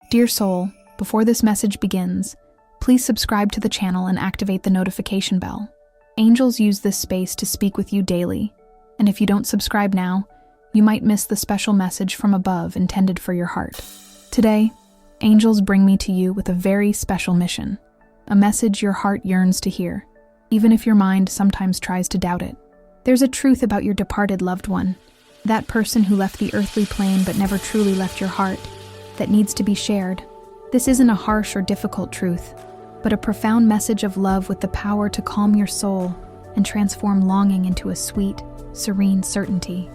Dear soul, before this message begins, please subscribe to the channel and activate the notification bell. Angels use this space to speak with you daily, and if you don't subscribe now, you might miss the special message from above intended for your heart. Today, angels bring me to you with a very special mission, a message your heart yearns to hear, even if your mind sometimes tries to doubt it. There's a truth about your departed loved one, that person who left the earthly plane but never truly left your heart, that needs to be shared. This isn't a harsh or difficult truth, but a profound message of love with the power to calm your soul and transform longing into a sweet, serene certainty.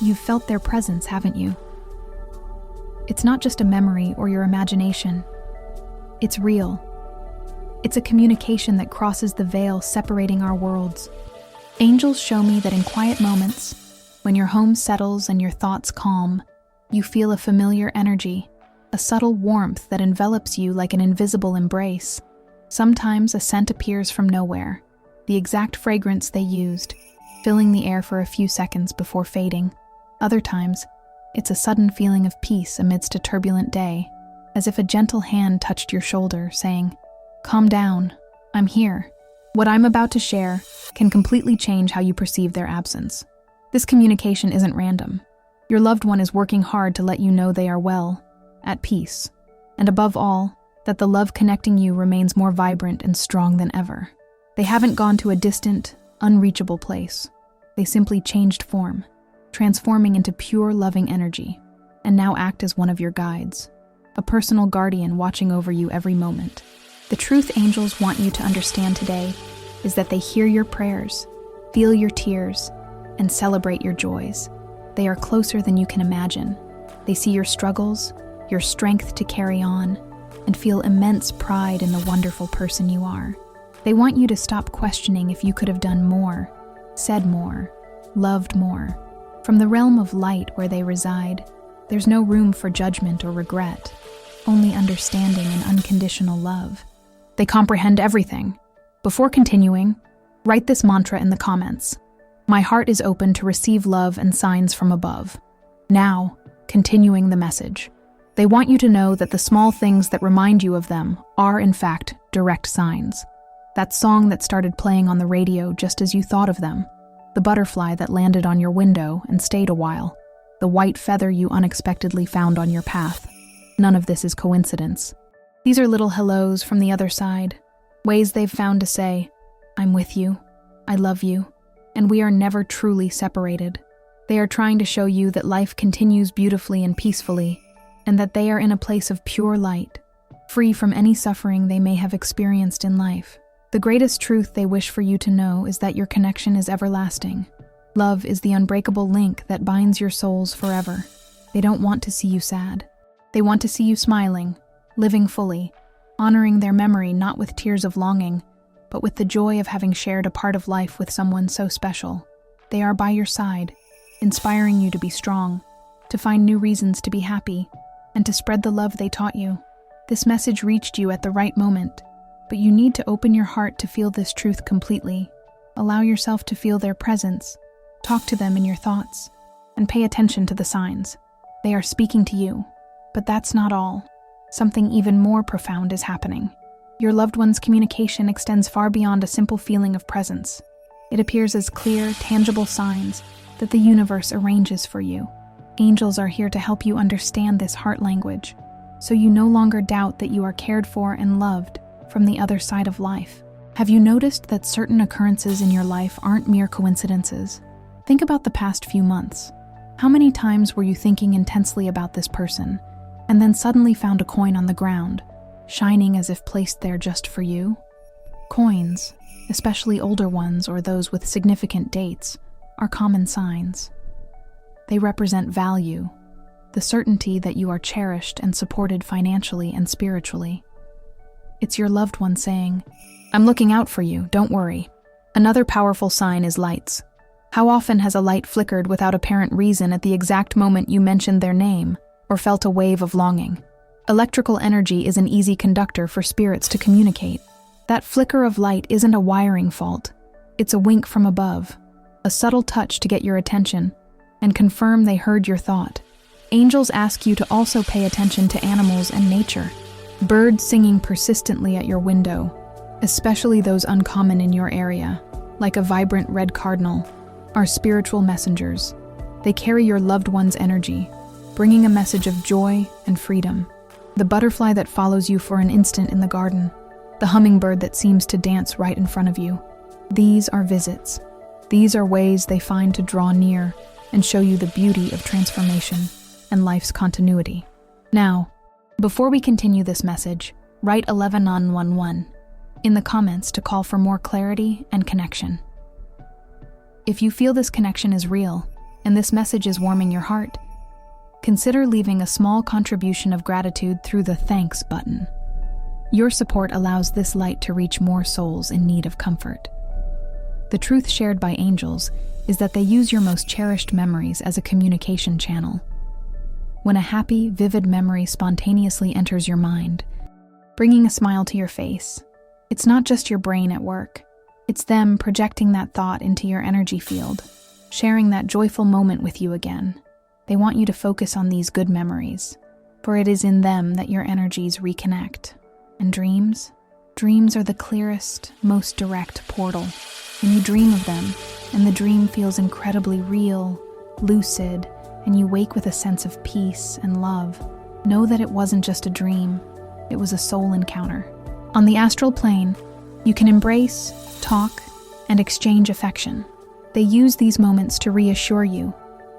You've felt their presence, haven't you? It's not just a memory or your imagination. It's real. It's a communication that crosses the veil separating our worlds. Angels show me that in quiet moments, when your home settles and your thoughts calm, you feel a familiar energy, a subtle warmth that envelops you like an invisible embrace. Sometimes a scent appears from nowhere, the exact fragrance they used, filling the air for a few seconds before fading. Other times, it's a sudden feeling of peace amidst a turbulent day, as if a gentle hand touched your shoulder, saying, "Calm down, I'm here." What I'm about to share can completely change how you perceive their absence. This communication isn't random. Your loved one is working hard to let you know they are well, at peace, and above all, that the love connecting you remains more vibrant and strong than ever. They haven't gone to a distant, unreachable place. They simply changed form, transforming into pure loving energy, and now act as one of your guides, a personal guardian watching over you every moment. The truth angels want you to understand today is that they hear your prayers, feel your tears, and celebrate your joys. They are closer than you can imagine. They see your struggles, your strength to carry on, and feel immense pride in the wonderful person you are. They want you to stop questioning if you could have done more, said more, loved more. From the realm of light where they reside, there's no room for judgment or regret, only understanding and unconditional love. They comprehend everything. Before continuing, write this mantra in the comments. My heart is open to receive love and signs from above. Now, continuing the message. They want you to know that the small things that remind you of them are, in fact, direct signs. That song that started playing on the radio just as you thought of them, the butterfly that landed on your window and stayed a while, the white feather you unexpectedly found on your path. None of this is coincidence. These are little hellos from the other side, ways they've found to say, "I'm with you, I love you, and we are never truly separated." They are trying to show you that life continues beautifully and peacefully, and that they are in a place of pure light, free from any suffering they may have experienced in life. The greatest truth they wish for you to know is that your connection is everlasting. Love is the unbreakable link that binds your souls forever. They don't want to see you sad. They want to see you smiling, living fully, honoring their memory not with tears of longing, but with the joy of having shared a part of life with someone so special. They are by your side, inspiring you to be strong, to find new reasons to be happy, and to spread the love they taught you. This message reached you at the right moment, but you need to open your heart to feel this truth completely. Allow yourself to feel their presence, talk to them in your thoughts, and pay attention to the signs. They are speaking to you, but that's not all. Something even more profound is happening. Your loved one's communication extends far beyond a simple feeling of presence. It appears as clear, tangible signs that the universe arranges for you. Angels are here to help you understand this heart language, so you no longer doubt that you are cared for and loved from the other side of life. Have you noticed that certain occurrences in your life aren't mere coincidences? Think about the past few months. How many times were you thinking intensely about this person, and then suddenly found a coin on the ground, shining as if placed there just for you? Coins, especially older ones or those with significant dates, are common signs. They represent value, the certainty that you are cherished and supported financially and spiritually. It's your loved one saying, "I'm looking out for you, don't worry." Another powerful sign is lights. How often has a light flickered without apparent reason at the exact moment you mentioned their name or felt a wave of longing? Electrical energy is an easy conductor for spirits to communicate. That flicker of light isn't a wiring fault. It's a wink from above, a subtle touch to get your attention and confirm they heard your thought. Angels ask you to also pay attention to animals and nature. Birds singing persistently at your window, especially those uncommon in your area, like a vibrant red cardinal, are spiritual messengers. They carry your loved one's energy, bringing a message of joy and freedom. The butterfly that follows you for an instant in the garden, the hummingbird that seems to dance right in front of you. These are visits. These are ways they find to draw near and show you the beauty of transformation and life's continuity. Now, before we continue this message, write 1111 in the comments to call for more clarity and connection. If you feel this connection is real and this message is warming your heart, consider leaving a small contribution of gratitude through the thanks button. Your support allows this light to reach more souls in need of comfort. The truth shared by angels is that they use your most cherished memories as a communication channel. When a happy, vivid memory spontaneously enters your mind, bringing a smile to your face, it's not just your brain at work. It's them projecting that thought into your energy field, sharing that joyful moment with you again. They want you to focus on these good memories, for it is in them that your energies reconnect. And dreams? Dreams are the clearest, most direct portal. When you dream of them, and the dream feels incredibly real, lucid, and you wake with a sense of peace and love, know that it wasn't just a dream, it was a soul encounter. On the astral plane, you can embrace, talk, and exchange affection. They use these moments to reassure you,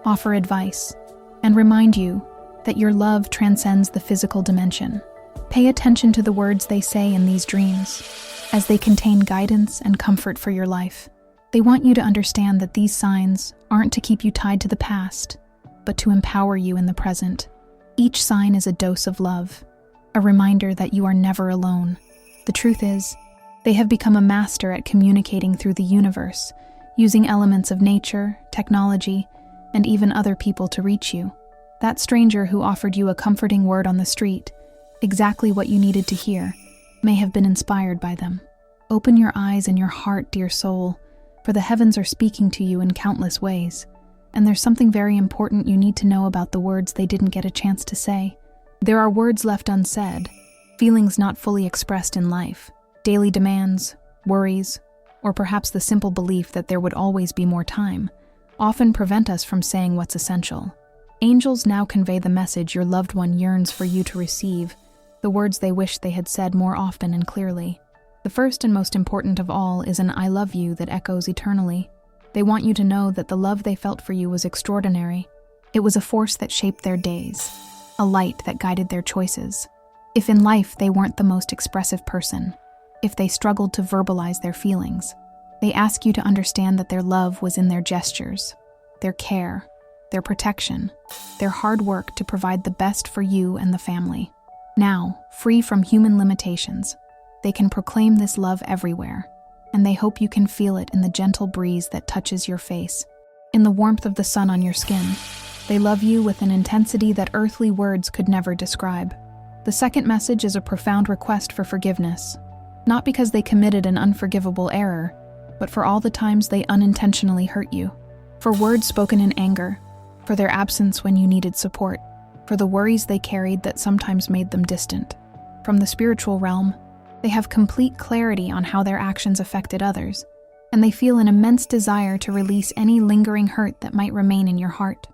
offer advice, and remind you that your love transcends the physical dimension. Pay attention to the words they say in these dreams, as they contain guidance and comfort for your life. They want you to understand that these signs aren't to keep you tied to the past, but to empower you in the present. Each sign is a dose of love, a reminder that you are never alone. The truth is, they have become a master at communicating through the universe, using elements of nature, technology, and even other people to reach you. That stranger who offered you a comforting word on the street, exactly what you needed to hear, may have been inspired by them. Open your eyes and your heart, dear soul, for the heavens are speaking to you in countless ways. And there's something very important you need to know about the words they didn't get a chance to say. There are words left unsaid, feelings not fully expressed in life, daily demands, worries, or perhaps the simple belief that there would always be more time, often prevent us from saying what's essential. Angels now convey the message your loved one yearns for you to receive, the words they wish they had said more often and clearly. The first and most important of all is an I love you that echoes eternally. They want you to know that the love they felt for you was extraordinary. It was a force that shaped their days, a light that guided their choices. If in life they weren't the most expressive person, if they struggled to verbalize their feelings, they ask you to understand that their love was in their gestures, their care, their protection, their hard work to provide the best for you and the family. Now, free from human limitations, they can proclaim this love everywhere, and they hope you can feel it in the gentle breeze that touches your face, in the warmth of the sun on your skin. They love you with an intensity that earthly words could never describe. The second message is a profound request for forgiveness, not because they committed an unforgivable error, but for all the times they unintentionally hurt you, for words spoken in anger, for their absence when you needed support, for the worries they carried that sometimes made them distant. From the spiritual realm, they have complete clarity on how their actions affected others, and they feel an immense desire to release any lingering hurt that might remain in your heart.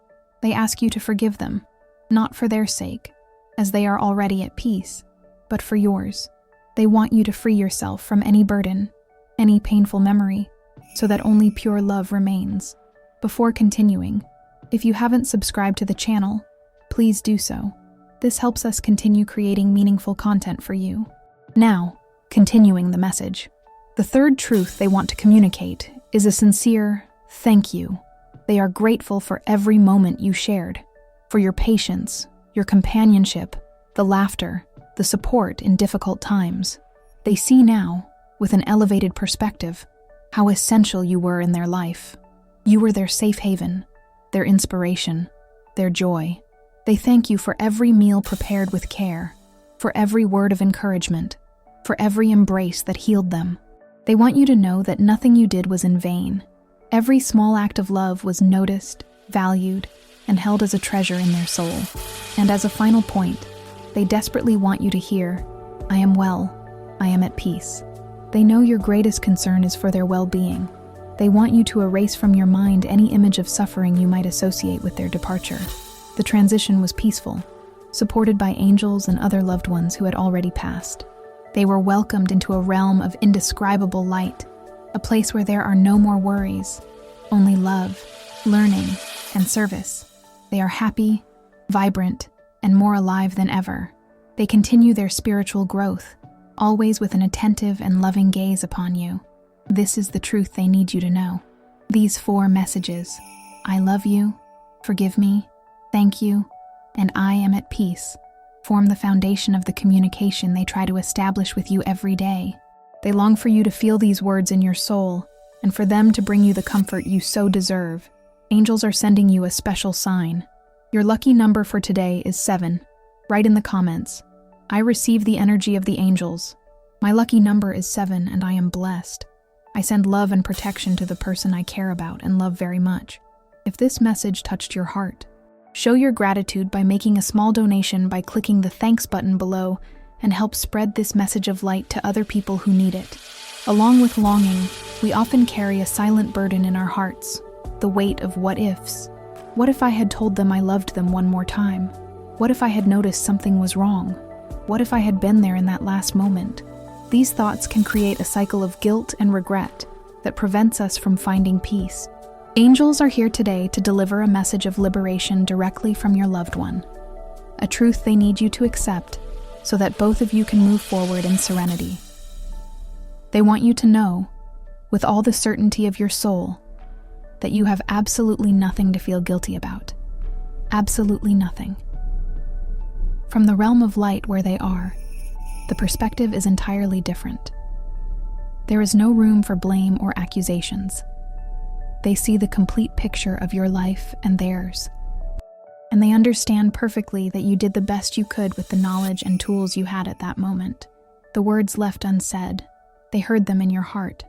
They ask you to forgive them, not for their sake, as they are already at peace, but for yours. They want you to free yourself from any burden, any painful memory, so that only pure love remains. Before continuing, if you haven't subscribed to the channel, please do so. This helps us continue creating meaningful content for you. Now, continuing the message. The third truth they want to communicate is a sincere thank you. They are grateful for every moment you shared, for your patience, your companionship, the laughter, the support in difficult times. They see now, with an elevated perspective, how essential you were in their life. You were their safe haven, their inspiration, their joy. They thank you for every meal prepared with care, for every word of encouragement, for every embrace that healed them. They want you to know that nothing you did was in vain. Every small act of love was noticed, valued, and held as a treasure in their soul. And as a final point, they desperately want you to hear, "I am well, I am at peace." They know your greatest concern is for their well-being. They want you to erase from your mind any image of suffering you might associate with their departure. The transition was peaceful, supported by angels and other loved ones who had already passed. They were welcomed into a realm of indescribable light, a place where there are no more worries, only love, learning, and service. They are happy, vibrant, and more alive than ever. They continue their spiritual growth, always with an attentive and loving gaze upon you. This is the truth they need you to know. These 4 messages, I love you, forgive me, thank you, and I am at peace, form the foundation of the communication they try to establish with you every day. They long for you to feel these words in your soul, and for them to bring you the comfort you so deserve. Angels are sending you a special sign. Your lucky number for today is 7. Write in the comments, "I receive the energy of the angels. My lucky number is 7 and I am blessed. I send love and protection to the person I care about and love very much." If this message touched your heart, show your gratitude by making a small donation by clicking the thanks button below and help spread this message of light to other people who need it. Along with longing, we often carry a silent burden in our hearts, the weight of what ifs. What if I had told them I loved them one more time? What if I had noticed something was wrong? What if I had been there in that last moment? These thoughts can create a cycle of guilt and regret that prevents us from finding peace. Angels are here today to deliver a message of liberation directly from your loved one, a truth they need you to accept so that both of you can move forward in serenity. They want you to know, with all the certainty of your soul, that you have absolutely nothing to feel guilty about. Absolutely nothing. From the realm of light where they are, the perspective is entirely different. There is no room for blame or accusations. They see the complete picture of your life and theirs. And they understand perfectly that you did the best you could with the knowledge and tools you had at that moment. The words left unsaid, they heard them in your heart.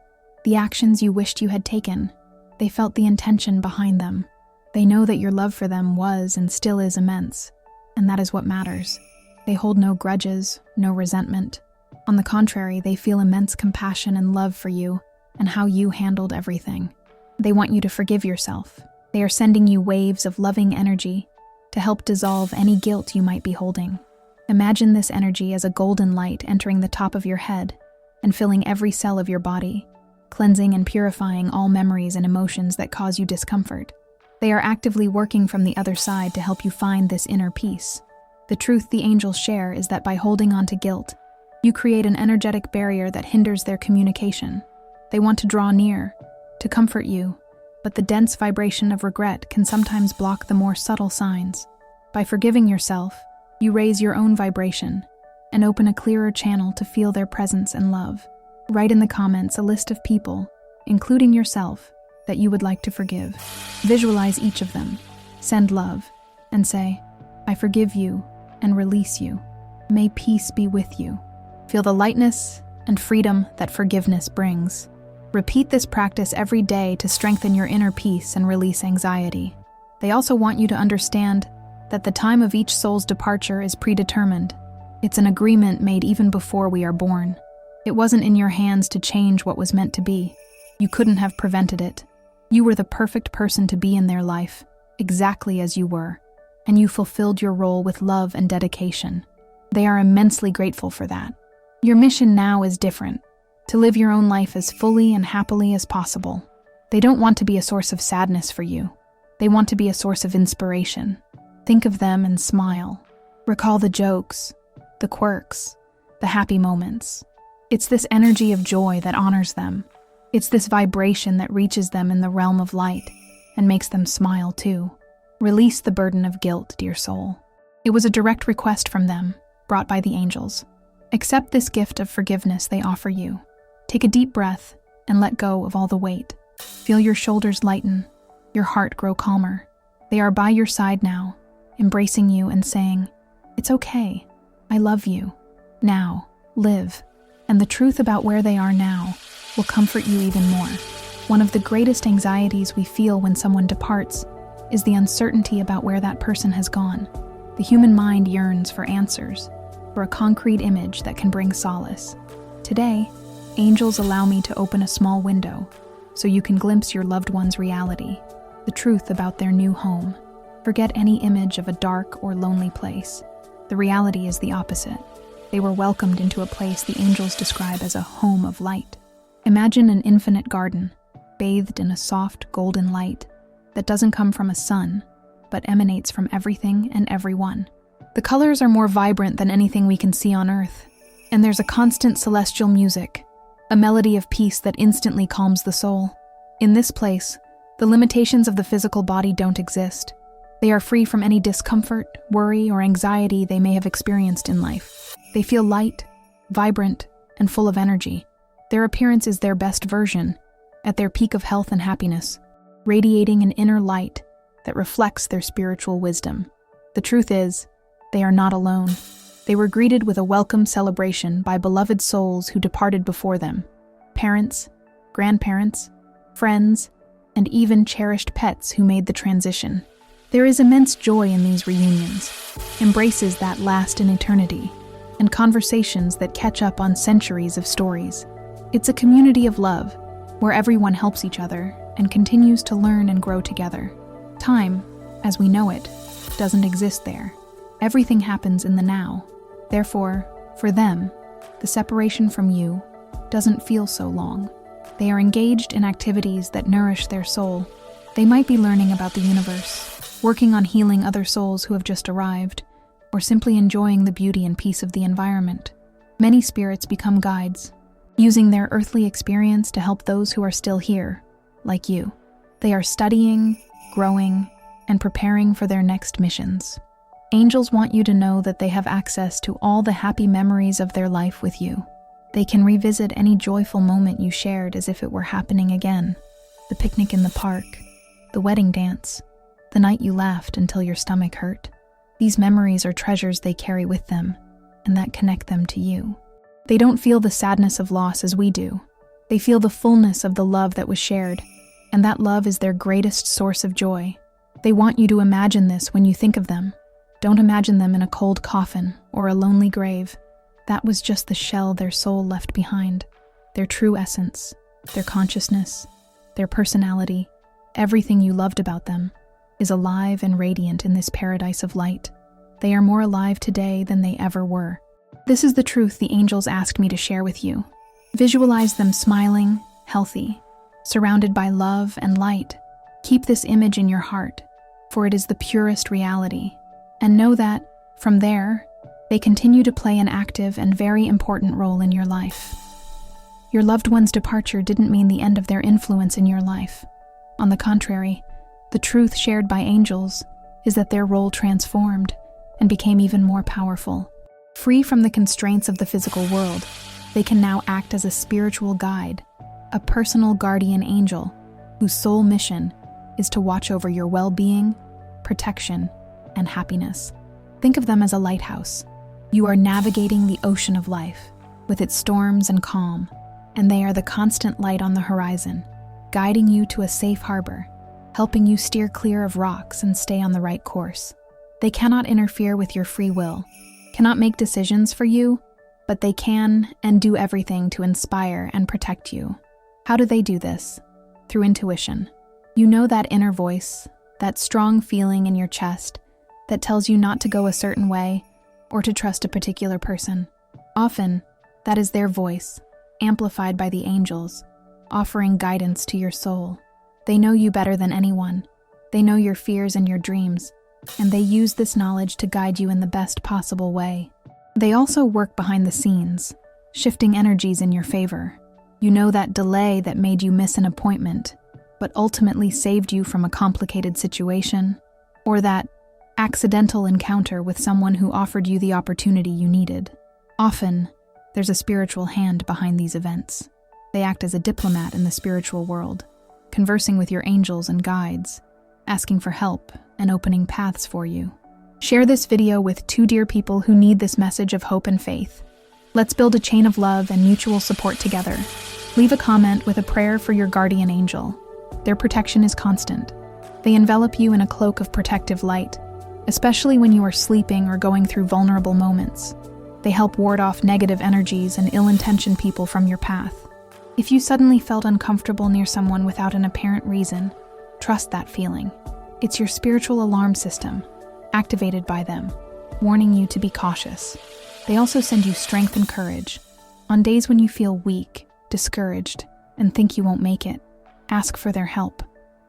The actions you wished you had taken, they felt the intention behind them. They know that your love for them was and still is immense, and that is what matters. They hold no grudges, no resentment. On the contrary, they feel immense compassion and love for you and how you handled everything. They want you to forgive yourself. They are sending you waves of loving energy to help dissolve any guilt you might be holding. Imagine this energy as a golden light entering the top of your head and filling every cell of your body, cleansing and purifying all memories and emotions that cause you discomfort. They are actively working from the other side to help you find this inner peace. The truth the angels share is that by holding on to guilt, you create an energetic barrier that hinders their communication. They want to draw near, to comfort you, but the dense vibration of regret can sometimes block the more subtle signs. By forgiving yourself, you raise your own vibration and open a clearer channel to feel their presence and love. Write in the comments a list of people, including yourself, that you would like to forgive. Visualize each of them, send love, and say, "I forgive you and release you. May peace be with you." Feel the lightness and freedom that forgiveness brings. Repeat this practice every day to strengthen your inner peace and release anxiety. They also want you to understand that the time of each soul's departure is predetermined. It's an agreement made even before we are born. It wasn't in your hands to change what was meant to be. You couldn't have prevented it. You were the perfect person to be in their life, exactly as you were, and you fulfilled your role with love and dedication. They are immensely grateful for that. Your mission now is different, to live your own life as fully and happily as possible. They don't want to be a source of sadness for you. They want to be a source of inspiration. Think of them and smile. Recall the jokes, the quirks, the happy moments. It's this energy of joy that honors them. It's this vibration that reaches them in the realm of light and makes them smile too. Release the burden of guilt, dear soul. It was a direct request from them, brought by the angels. Accept this gift of forgiveness they offer you. Take a deep breath and let go of all the weight. Feel your shoulders lighten, your heart grow calmer. They are by your side now, embracing you and saying, "It's okay. I love you. Now, live." And the truth about where they are now will comfort you even more. One of the greatest anxieties we feel when someone departs is the uncertainty about where that person has gone. The human mind yearns for answers, for a concrete image that can bring solace. Today, angels allow me to open a small window so you can glimpse your loved one's reality, the truth about their new home. Forget any image of a dark or lonely place. The reality is the opposite. They were welcomed into a place the angels describe as a home of light. Imagine an infinite garden, bathed in a soft golden light that doesn't come from a sun, but emanates from everything and everyone. The colors are more vibrant than anything we can see on Earth, and there's a constant celestial music, a melody of peace that instantly calms the soul. In this place, the limitations of the physical body don't exist. They are free from any discomfort, worry, or anxiety they may have experienced in life. They feel light, vibrant, and full of energy. Their appearance is their best version, at their peak of health and happiness, radiating an inner light that reflects their spiritual wisdom. The truth is, they are not alone. They were greeted with a welcome celebration by beloved souls who departed before them, parents, grandparents, friends, and even cherished pets who made the transition. There is immense joy in these reunions, embraces that last in eternity, and conversations that catch up on centuries of stories. It's a community of love, where everyone helps each other and continues to learn and grow together. Time, as we know it, doesn't exist there. Everything happens in the now. Therefore, for them, the separation from you doesn't feel so long. They are engaged in activities that nourish their soul. They might be learning about the universe, working on healing other souls who have just arrived, or simply enjoying the beauty and peace of the environment. Many spirits become guides, using their earthly experience to help those who are still here, like you. They are studying, growing, and preparing for their next missions. Angels want you to know that they have access to all the happy memories of their life with you. They can revisit any joyful moment you shared as if it were happening again. The picnic in the park, the wedding dance, the night you laughed until your stomach hurt. These memories are treasures they carry with them, and that connect them to you. They don't feel the sadness of loss as we do. They feel the fullness of the love that was shared, and that love is their greatest source of joy. They want you to imagine this when you think of them. Don't imagine them in a cold coffin or a lonely grave. That was just the shell their soul left behind. Their true essence, their consciousness, their personality, everything you loved about them, is alive and radiant in this paradise of light. They are more alive today than they ever were. This is the truth the angels asked me to share with you. Visualize them smiling, healthy, surrounded by love and light. Keep this image in your heart, for it is the purest reality. And know that, from there, they continue to play an active and very important role in your life. Your loved one's departure didn't mean the end of their influence in your life. On the contrary, the truth shared by angels is that their role transformed and became even more powerful. Free from the constraints of the physical world, they can now act as a spiritual guide, a personal guardian angel whose sole mission is to watch over your well-being, protection, and happiness. Think of them as a lighthouse. You are navigating the ocean of life, with its storms and calm, and they are the constant light on the horizon, guiding you to a safe harbor, helping you steer clear of rocks and stay on the right course. They cannot interfere with your free will, cannot make decisions for you, but they can and do everything to inspire and protect you. How do they do this? Through intuition. You know that inner voice, that strong feeling in your chest that tells you not to go a certain way or to trust a particular person. Often, that is their voice, amplified by the angels, offering guidance to your soul. They know you better than anyone. They know your fears and your dreams, and they use this knowledge to guide you in the best possible way. They also work behind the scenes, shifting energies in your favor. You know that delay that made you miss an appointment, but ultimately saved you from a complicated situation, or that accidental encounter with someone who offered you the opportunity you needed. Often, there's a spiritual hand behind these events. They act as a diplomat in the spiritual world, conversing with your angels and guides, asking for help and opening paths for you. Share this video with 2 dear people who need this message of hope and faith. Let's build a chain of love and mutual support together. Leave a comment with a prayer for your guardian angel. Their protection is constant. They envelop you in a cloak of protective light, especially when you are sleeping or going through vulnerable moments. They help ward off negative energies and ill-intentioned people from your path. If you suddenly felt uncomfortable near someone without an apparent reason, trust that feeling. It's your spiritual alarm system, activated by them, warning you to be cautious. They also send you strength and courage. On days when you feel weak, discouraged, and think you won't make it, ask for their help.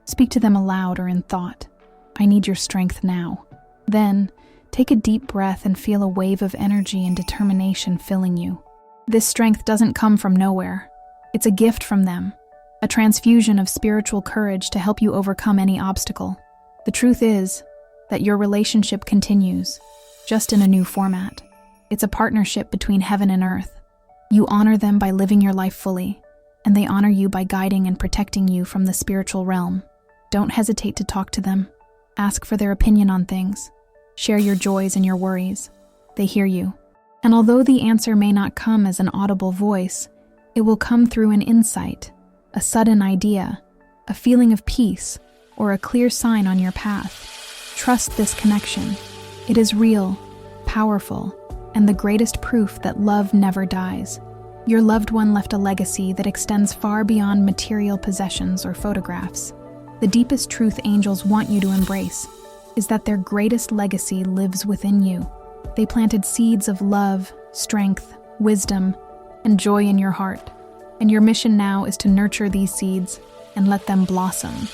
Speak to them aloud or in thought. I need your strength now. Then, take a deep breath and feel a wave of energy and determination filling you. This strength doesn't come from nowhere. It's a gift from them, a transfusion of spiritual courage to help you overcome any obstacle. The truth is that your relationship continues, just in a new format. It's a partnership between heaven and earth. You honor them by living your life fully, and they honor you by guiding and protecting you from the spiritual realm. Don't hesitate to talk to them. Ask for their opinion on things. Share your joys and your worries. They hear you. And although the answer may not come as an audible voice, it will come through an insight, a sudden idea, a feeling of peace, or a clear sign on your path. Trust this connection. It is real, powerful, and the greatest proof that love never dies. Your loved one left a legacy that extends far beyond material possessions or photographs. The deepest truth angels want you to embrace is that their greatest legacy lives within you. They planted seeds of love, strength, wisdom, and joy in your heart. And your mission now is to nurture these seeds and let them blossom,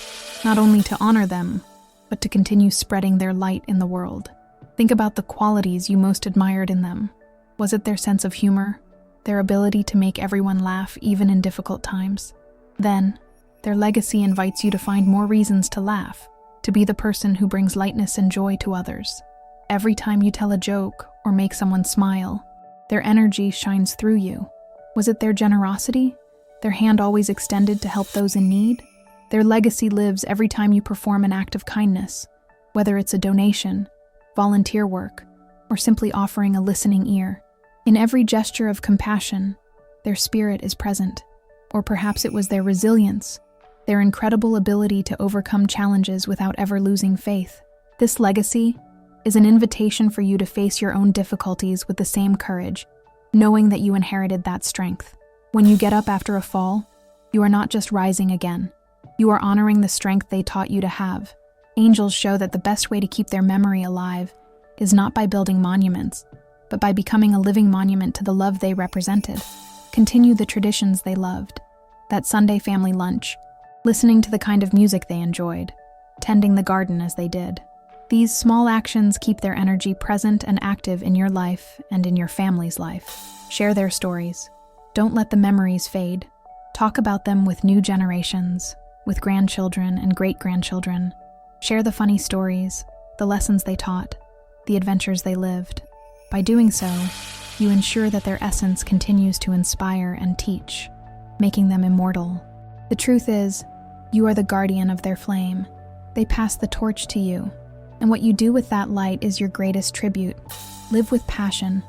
not only to honor them, but to continue spreading their light in the world. Think about the qualities you most admired in them. Was it their sense of humor? Their ability to make everyone laugh even in difficult times? Then, their legacy invites you to find more reasons to laugh, to be the person who brings lightness and joy to others. Every time you tell a joke or make someone smile, their energy shines through you. Was it their generosity? Their hand always extended to help those in need? Their legacy lives every time you perform an act of kindness, whether it's a donation, volunteer work, or simply offering a listening ear. In every gesture of compassion, their spirit is present. Or perhaps it was their resilience, their incredible ability to overcome challenges without ever losing faith. This legacy is an invitation for you to face your own difficulties with the same courage, knowing that you inherited that strength. When you get up after a fall, you are not just rising again. You are honoring the strength they taught you to have. Angels show that the best way to keep their memory alive is not by building monuments, but by becoming a living monument to the love they represented. Continue the traditions they loved. That Sunday family lunch, listening to the kind of music they enjoyed, tending the garden as they did. These small actions keep their energy present and active in your life and in your family's life. Share their stories. Don't let the memories fade. Talk about them with new generations, with grandchildren and great-grandchildren. Share the funny stories, the lessons they taught, the adventures they lived. By doing so, you ensure that their essence continues to inspire and teach, making them immortal. The truth is, you are the guardian of their flame. They pass the torch to you, and what you do with that light is your greatest tribute. Live with passion,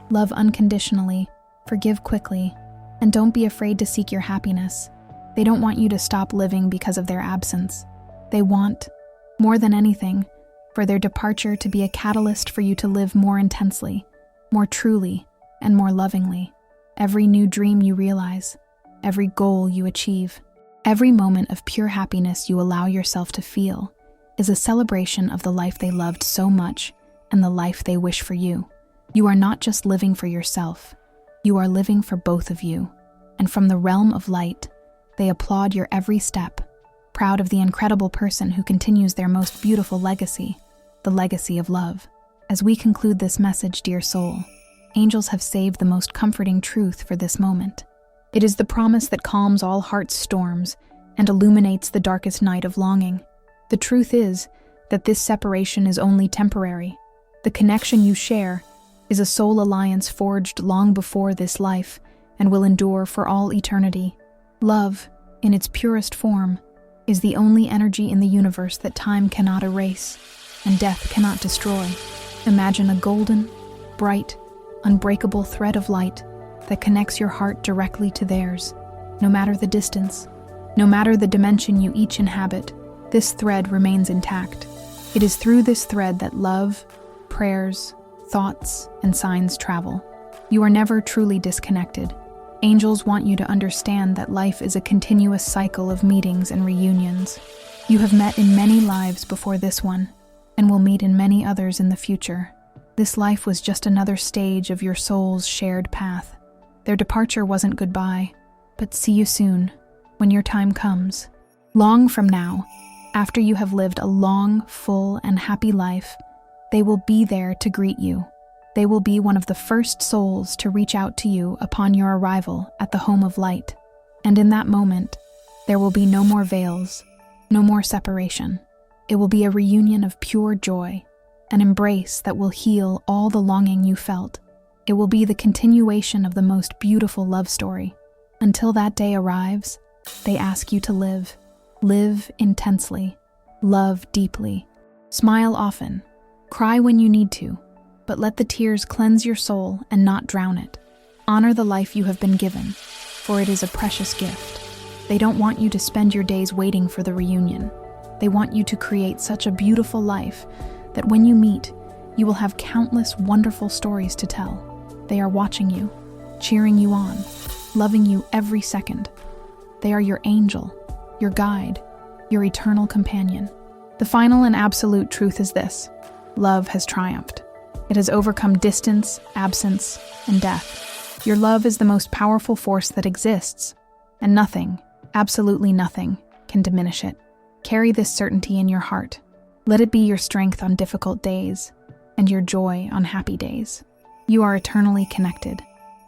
love unconditionally, forgive quickly, and don't be afraid to seek your happiness. They don't want you to stop living because of their absence. They want, more than anything, for their departure to be a catalyst for you to live more intensely, more truly, and more lovingly. Every new dream you realize, every goal you achieve, every moment of pure happiness you allow yourself to feel is a celebration of the life they loved so much and the life they wish for you. You are not just living for yourself, you are living for both of you. And from the realm of light, they applaud your every step, proud of the incredible person who continues their most beautiful legacy, the legacy of love. As we conclude this message, dear soul, angels have saved the most comforting truth for this moment. It is the promise that calms all heart's storms and illuminates the darkest night of longing. The truth is that this separation is only temporary. The connection you share is a soul alliance forged long before this life and will endure for all eternity. Love, in its purest form, is the only energy in the universe that time cannot erase and death cannot destroy. Imagine a golden, bright, unbreakable thread of light that connects your heart directly to theirs. No matter the distance, no matter the dimension you each inhabit, this thread remains intact. It is through this thread that love, prayers, thoughts, and signs travel. You are never truly disconnected. Angels want you to understand that life is a continuous cycle of meetings and reunions. You have met in many lives before this one, and will meet in many others in the future. This life was just another stage of your soul's shared path. Their departure wasn't goodbye, but see you soon, when your time comes. Long from now, after you have lived a long, full, and happy life, they will be there to greet you. They will be one of the first souls to reach out to you upon your arrival at the home of light. And in that moment, there will be no more veils, no more separation. It will be a reunion of pure joy, an embrace that will heal all the longing you felt. It will be the continuation of the most beautiful love story. Until that day arrives, they ask you to live. Live intensely. Love deeply. Smile often. Cry when you need to, but let the tears cleanse your soul and not drown it. Honor the life you have been given, for it is a precious gift. They don't want you to spend your days waiting for the reunion. They want you to create such a beautiful life that when you meet, you will have countless wonderful stories to tell. They are watching you, cheering you on, loving you every second. They are your angel, your guide, your eternal companion. The final and absolute truth is this: love has triumphed. It has overcome distance, absence, and death. Your love is the most powerful force that exists, and nothing, absolutely nothing, can diminish it. Carry this certainty in your heart. Let it be your strength on difficult days, and your joy on happy days. You are eternally connected.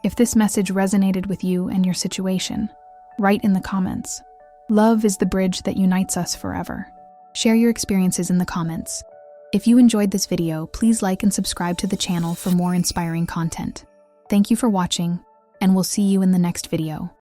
If this message resonated with you and your situation, write in the comments. Love is the bridge that unites us forever. Share your experiences in the comments. If you enjoyed this video, please like and subscribe to the channel for more inspiring content. Thank you for watching, and we'll see you in the next video.